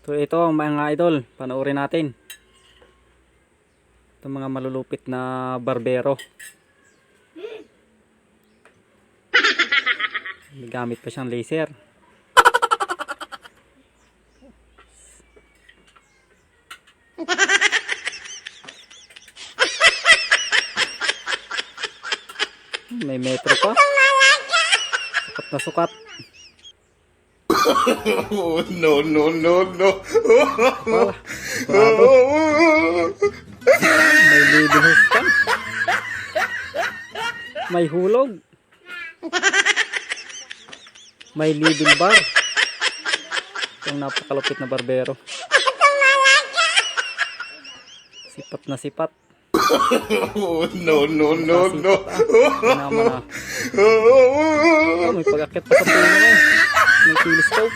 So ito mga idol, panoorin natin. Ito mga malulupit na barbero. May gamit pa siyang laser. May metro pa. Sukat na sukat. Oh, no, no, no, no. Wala. Bravo. May libihos pa. May hulog. May lidl bar. Itong napakalupit na barbero. Sipat na sipat. Oh, no, no, no, no. May pag-akit pa sa puno eh. May telescope.